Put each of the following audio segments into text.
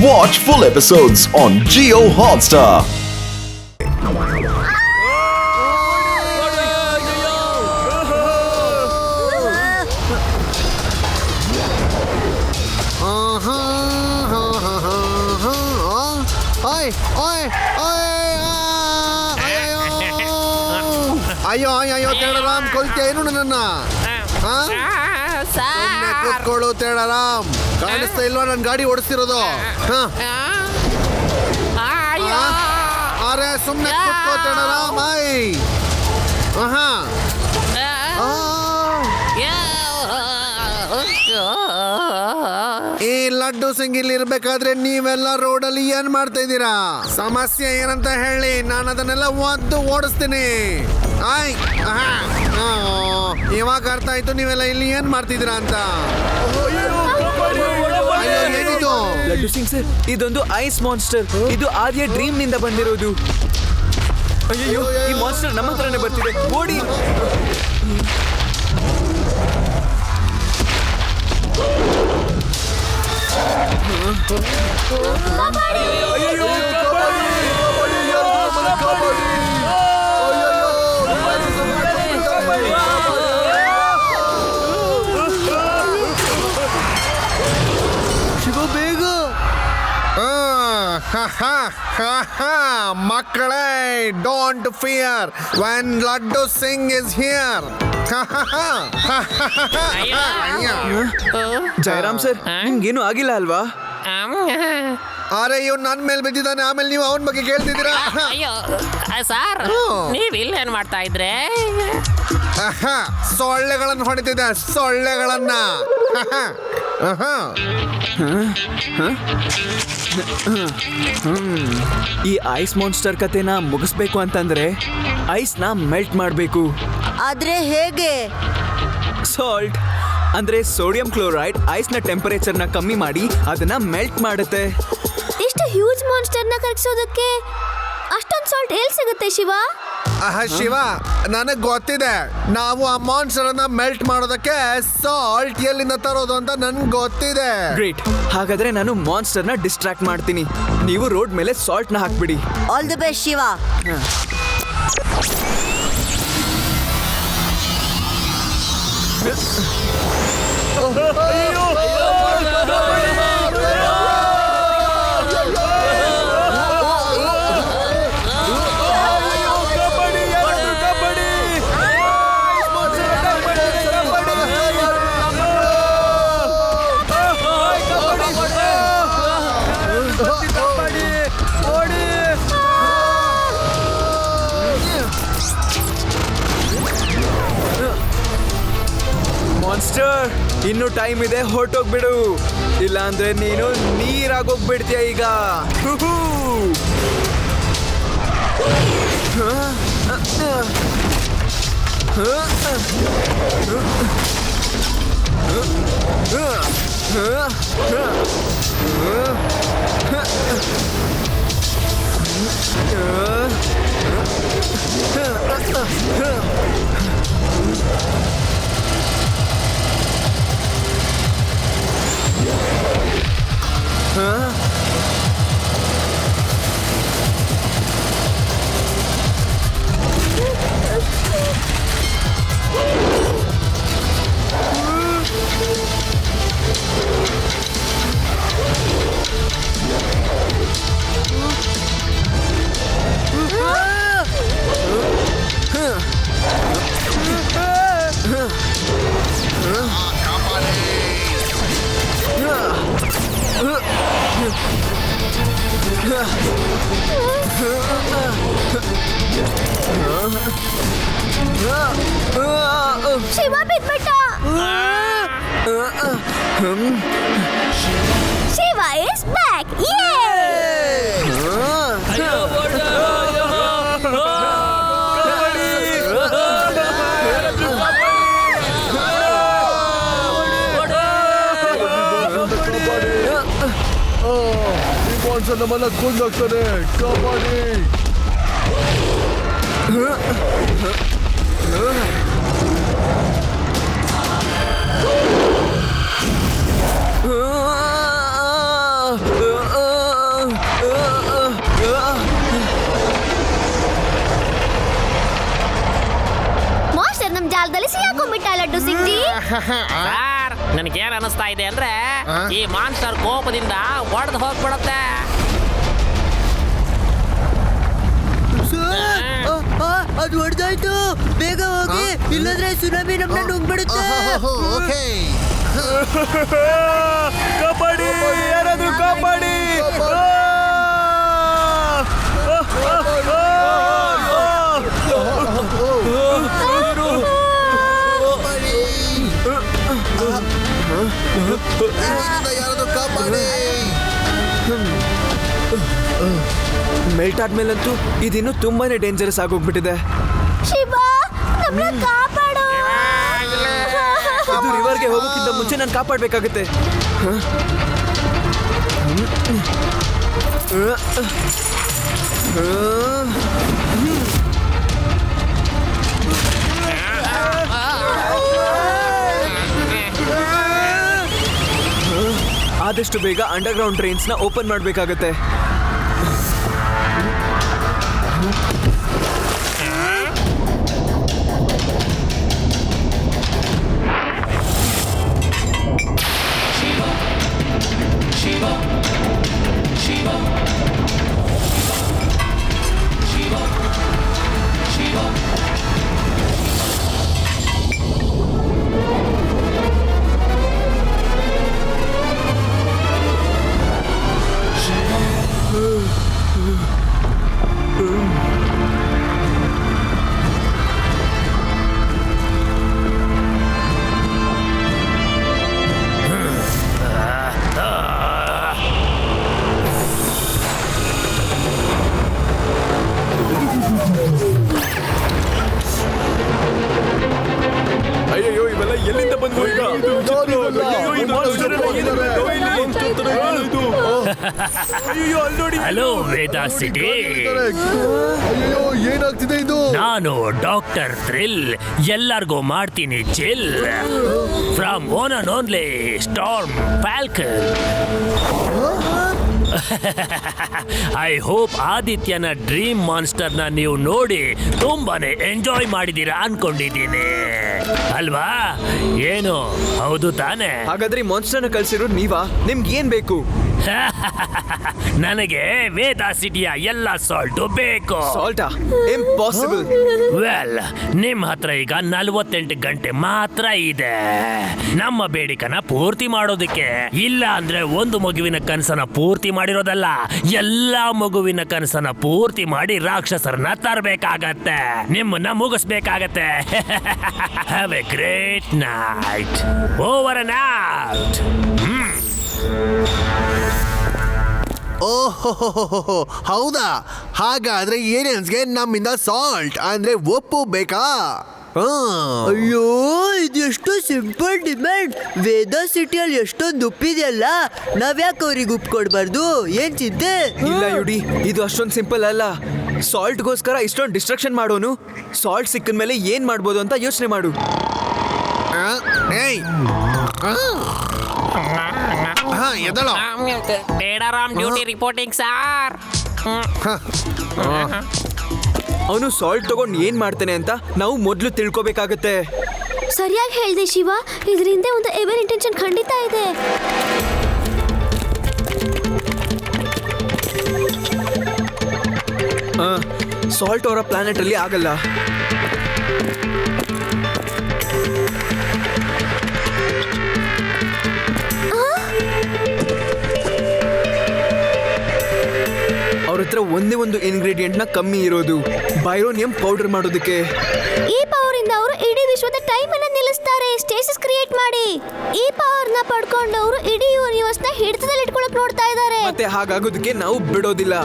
Watch full episodes on Jio Hotstar. ಅಯ್ಯೋ ಅಯ್ಯೋ ತೇಳರಾಮ್ ಕೊಲ್ತೆ ಏನು ನನ್ನ ಕೂತ್ಕೊಳ್ಳು ತೇಳರಾಮ್, ಕಾಣಿಸ್ತಾ ಇಲ್ವಾ ನನ್ನ ಗಾಡಿ ಓಡಿಸ್ತಿರೋದು? ಅರೆ ಸುಮ್ಮನೆ ಕೂತ್ಕೋ ತೇಳರಾಮ್. ಈ ಲಡ್ಡು ಸಿಂಗ್ ಇಲ್ಲಿ ಇರ್ಬೇಕಾದ್ರೆ ನೀವೆಲ್ಲ ರೋಡಲ್ಲಿ ಏನ್ ಮಾಡ್ತಾ ಇದ್ದೀರಾ? ಸಮಸ್ಯೆ ಏನಂತ ಹೇಳಿ, ನಾನು ಅದನ್ನೆಲ್ಲ ಒದ್ದು ಓಡಿಸ್ತೀನಿ. ಇವಾಗ ಅರ್ಥ ಆಯ್ತು ನೀವೆಲ್ಲ ಇಲ್ಲಿ ಏನ್ ಮಾಡ್ತಿದ್ದೀರಾ ಅಂತ. ಏನಿದು? ಲಡ್ಡು ಸಿಂಗ್ ಸರ್, ಇದೊಂದು ಐಸ್ ಮಾನ್ಸ್ಟರ್. ಇದು ಆರ್ಯ ಡ್ರೀಮ್ ನಿಂದ ಬಂದಿರೋದು. ಅಯ್ಯೋ, ಈ ಮಾನ್ಸ್ಟರ್ ನಮ್ಮ ಹತ್ರನೇ ಬರ್ತಿದೆ, ಓಡಿ. ಶಿವ ಬೇಗ. ಮಕ್ಕಳೇ, don't fear when Laddu Singh is here. Jayaram sir, ನಿಮ್ಗೇನು ಆಗಿಲ್ಲ ಅಲ್ವಾ? ಅರೆ ಇವ್ ನನ್ ಮೇಲೆ ಬಿದ್ದಿದ್ದಾನೆ, ಆಮೇಲೆ ನೀವು ಅವನ ಬಗ್ಗೆ ಕೇಳ್ತಿದ್ದೀರಾ? ಅಯ್ಯೋ ಸರ್, ನೀವ್ ಇಲ್ಲೇನ್ ಮಾಡ್ತಾ ಇದ್ರೆ? ಸೊಳ್ಳೆಗಳನ್ನು ಹೊಡಿತಿದ್ದೆ, ಸೊಳ್ಳೆಗಳನ್ನ. ಈ ಐಸ್ ಮಾನ್ಸ್ಟರ್ ಕತೆನ ಮುಗಿಸ್ಬೇಕು ಅಂತಂದ್ರೆ ಐಸ್ನ ಮೆಲ್ಟ್ ಮಾಡಬೇಕು. ಆದ್ರೆ ಹೇಗೆ? ಸಾಲ್ಟ್ ಅಂದ್ರೆ ಸೋಡಿಯಂ ಕ್ಲೋರೈಡ್ ಐಸ್ನ ಟೆಂಪರೇಚರ್ನ ಕಮ್ಮಿ ಮಾಡಿ ಅದನ್ನ ಮೆಲ್ಟ್ ಮಾಡುತ್ತೆ. ಇಷ್ಟು ಹ್ಯೂಜ್ ಮಾನ್ಸ್ಟರ್ನ ಕರಗಿಸೋದಕ್ಕೆ ಅಷ್ಟೊಂದು ಸಾಲ್ಟ್ ಎಲ್ಲಿ ಸಿಗುತ್ತೆ ಶಿವ? ಶಿವ, ನನಗ್ ಗೊತ್ತಿದೆ. ನಾವು ಆ ಮಾನ್ಸ್ಟರ್ ಅನ್ನ ಮೆಲ್ಟ್ ಮಾಡೋದಕ್ಕೆ ಸಾಲ್ಟ್ ಎಲ್ಲಿಂದ ತರೋದು ಅಂತ ನನ್ಗೆ ಗೊತ್ತಿದೆ. ಗ್ರೇಟ್, ಹಾಗಾದ್ರೆ ನಾನು ಮಾನ್ಸ್ಟರ್ನ ಡಿಸ್ಟ್ರಾಕ್ಟ್ ಮಾಡ್ತೀನಿ. ನೀವು ರೋಡ್ ಮೇಲೆ ಸಾಲ್ಟ್ನ ಹಾಕ್ಬಿಡಿ. All the best Shiva. Monster, ಇನ್ನು ಟೈಮ್ ಇದೆ, ಹೊರಟೋಗ್ಬಿಡು. ಇಲ್ಲ ಅಂದ್ರೆ ನೀನು ನೀರಾಗೋಗ್ಬಿಡ್ತೀಯ ಈಗ. ಶಿವ ಬಿಟ್ಬಿಟ್ಟ. Shiva is back. ನಮ್ಮನ್ನ ಕೊಂದಾಗ್ತಾನೆ, ಕಾಪಾಡಿ. ಜಾಲದಲ್ಲಿ ಸಿಕ್ಕಾಕೊಂಡ್ಬಿಟ್ಟ ಲಡ್ಡು ಸಿಂಗ್ಜಿ. ಸರ್ ನನಗೇನ್ ಅನಿಸ್ತಾ ಇದೆ ಅಂದ್ರೆ ಈ ಮಾನ್ಸ್ಟರ್ ಕೋಪದಿಂದ ಒಡೆದು ಹೋಗ್ಬಿಡುತ್ತೆ. ಅದು ಹೊಡೆದಾಯ್ತು, ಬೇಗ ಹೋಗಿ, ಇಲ್ಲಂದ್ರೆ ಸುನಾಮಿ ನಮ್ಮನ್ನ ನುಂಗ್ಬಿಡುತ್ತೆ. ಕಾಪಾಡಿ, ಯಾರಾದ್ರೂ ಕಾಪಾಡಿ. ಮೆಲ್ಟ್ ಆದ್ಮೇಲಂತೂ ಇದಿನ್ನೂ ತುಂಬಾನೇ ಡೇಂಜರಸ್ ಆಗೋಗ್ಬಿಟ್ಟಿದೆ. ಶಿವ ನಮ್ಮನ್ನ ಕಾಪಾಡು. ಇದು ರಿವರ್ಗೆ ಹೋಗೋಕ್ಕಿಂತ ಮುಂಚೆ ನಾನು ಕಾಪಾಡಬೇಕಾಗುತ್ತೆ. ಆದಷ್ಟು ಬೇಗ ಅಂಡರ್ಗ್ರೌಂಡ್ ಟ್ರೈನ್ಸ್ನ ಓಪನ್ ಮಾಡಬೇಕಾಗತ್ತೆ. ಅಯ್ಯೋ, ಇವೆಲ್ಲ ಎಲ್ಲಿಂದ ಬಂದ್ವು ಈಗ? ಹಲೋ ವೇದಾ ಸಿಟಿ, ಅಯ್ಯೋ ಏನಾಗ್ತಿದೆ ಇದು? ನಾನು ಡಾಕ್ಟರ್ ಥ್ರಿಲ್, ಎಲ್ಲರಿಗೂ ಮಾಡ್ತೀನಿ chill. From one and only storm falcon. I hope ಆದಿತ್ಯನ ಡ್ರೀಮ್ ಮಾನ್ಸ್ಟರ್ನ ನೀವು ನೋಡಿ ತುಂಬಾನೇ ಎಂಜಾಯ್ ಮಾಡಿದೀರಾ ಅನ್ಕೊಂಡಿದ್ದೀನಿ ಅಲ್ವಾ? ಏನು ಹೌದು ತಾನೆ? ಹಾಗಾದ್ರೆ ಮಾನ್ಸ್ಟರ್ನ ಕಳ್ಸಿರೋದು ನೀವಾ? ನಿಮ್ಗೆ ಏನ್ ಬೇಕು? ನನಗೆ ವೇದಾ ಸಿಟಿಯ ಎಲ್ಲ ಸಾಲ್ಟು ಬೇಕು. ಸಾಲ್ಟಾ? ಇಂಪಾಸಿಬಲ್. ವೆಲ್, ನಿಮ್ ಹತ್ರ ಈಗ 48 ಗಂಟೆ ಮಾತ್ರ ಇದೆ ನಮ್ಮ ಬೇಡಿಕನ ಪೂರ್ತಿ ಮಾಡೋದಕ್ಕೆ. ಇಲ್ಲ ಅಂದ್ರೆ ಒಂದು ಮಗುವಿನ ಕನಸನ್ನ ಪೂರ್ತಿ ಮಾಡಿರೋದಲ್ಲ, ಎಲ್ಲಾ ಮಗುವಿನ ಕನಸನ್ನ ಪೂರ್ತಿ ಮಾಡಿ ರಾಕ್ಷಸರನ್ನ ತರಬೇಕಾಗತ್ತೆ, ನಿಮ್ಮನ್ನ ಮುಗಿಸ್ಬೇಕಾಗತ್ತೆ. Have a great night. Over and out. ಓಹೋ, ಹೌದಾ? ಹಾಗಾದ್ರೆ ಏಲಿಯನ್ಸ್ಗೆ ನಮ್ಮಿಂದ ಸಾಲ್ಟ್ ಅಂದ್ರೆ ಉಪ್ಪು ಬೇಕಾ? ಅಯ್ಯೋ, ಇದೆಷ್ಟು ಸಿಂಪಲ್ ಡಿಮ್ಯಾಂಡ್. ವೇದಾ ಸಿಟಿಯಲ್ಲಿ ಎಷ್ಟೊಂದು ಉಪ್ಪಿದೆಯಲ್ಲ, ನಾವ್ಯಾಕೆ ಅವ್ರಿಗೆ ಉಪ್ಪು ಕೊಡ್ಬಾರ್ದು? ಏನ್ ಚಿಂತೆ? ಇಲ್ಲ ಯುಡಿ, ಇದು ಅಷ್ಟೊಂದು ಸಿಂಪಲ್ ಅಲ್ಲ. ಸಾಲ್ಟ್ಗೋಸ್ಕರ ಇಷ್ಟೊಂದು ಡಿಸ್ಟ್ರಕ್ಷನ್ ಮಾಡೋನು. ಸಾಲ್ಟ್ ಸಿಕ್ಕಿದ ಮೇಲೆ ಏನ್ ಮಾಡ್ಬೋದು ಅಂತ ಯೋಚನೆ ಮಾಡು. ಬೇಡರಾಮ್ ಡ್ಯೂಟಿ ರಿಪೋರ್ಟಿಂಗ್ ಸಾರ್. ಅವನು ಸಾಲ್ಟ್ ತಗೊಂಡು ಏನ್ ಮಾಡ್ತಾನೆ ಅಂತ ನಾವು ಮೊದಲು ತಿಳ್ಕೊಬೇಕಾಗತ್ತೆ. ಸರಿಯಾಗಿ ಹೇಳ್ದೆ ಶಿವ, ಇದರಿಂದ ಒಂದು ಎವರ್ ಇಂಟೆನ್ಷನ್ ಖಂಡಿತ ಇದೆ. ಸಾಲ್ಟ್ ಅವರ ಪ್ಲಾನೆಟ್ ಅಲ್ಲಿ ಆಗಲ್ಲ. ಅವ್ರ ಹತ್ರ ಒಂದೇ ಒಂದು ಇಂಗ್ರೀಡಿಯೆಂಟ್ ನ ಕಮ್ಮಿ ಇರೋದು, ಬೈರೋನಿಯಂ ಪೌಡರ್ ಮಾಡೋದಕ್ಕೆ. ಈ ಪವರ್ ಇಂದ ಅವರು ಇಡೀ ವಿಶ್ವದ ಟೈಮ್ ಅನ್ನ ನಿಲ್ಲಿಸ್ತಾರೆ, ಸ್ಟೇಸಿಸ್ ಕ್ರಿಯೇಟ್ ಮಾಡಿ. ಈ ಪವರ್ ನ ಪಡ್ಕೊಂಡು ಅವರು ಇಡೀ ಯೂನಿವರ್ಸ್ ನ ಹಿಡಿತದಲ್ಲಿ ಇಟ್ಕೊಳಕ್ ನೋಡ್ತಾ ಇದ್ದಾರೆ. ಮತ್ತೆ ಹಾಗಾಗೋದಕ್ಕೆ ನಾವು ಬಿಡೋದಿಲ್ಲ.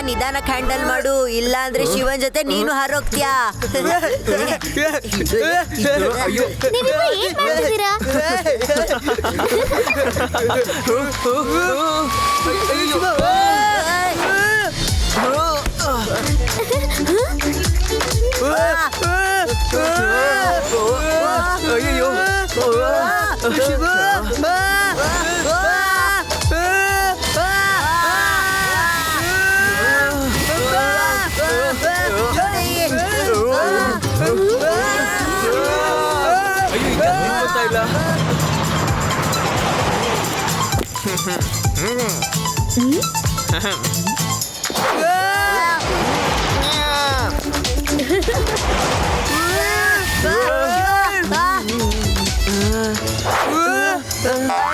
ನಿಧಾನಕ್ಕೆ ಹ್ಯಾಂಡಲ್ ಮಾಡು, ಇಲ್ಲ ಅಂದ್ರೆ ಶಿವನ್ ಜೊತೆ ನೀನು ಹಾರೋಗ್ತೀಯಾ. ನೀವಿಬ್ರು ಏನ್ ಮಾಡ್ತಿದ್ದೀರಾ? ಅಯ್ಯೋ ಗೊತ್ತಾ ಇಲ್ಲ.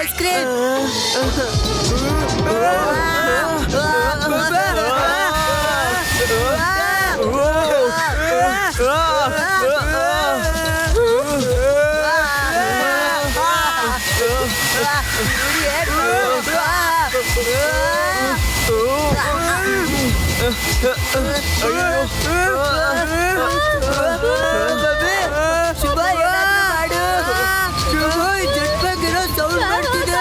ಐಸ್ ಕ್ರೀಮ್ ಶುಭ ಮಾಡು ಶುಭ ಜೆಟ್ ಬ್ಯಾಗ್ ಏನೋ ಸೌಂಡ್ ಮಾಡ್ತಿದೆ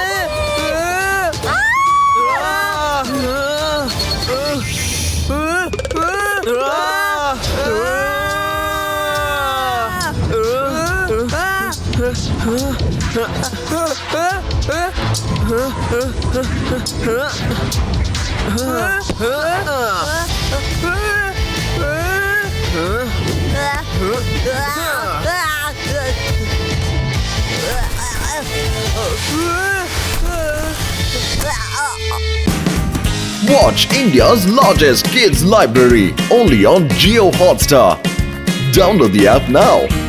Watch India's largest kids library only on Jio Hotstar. Download the app now.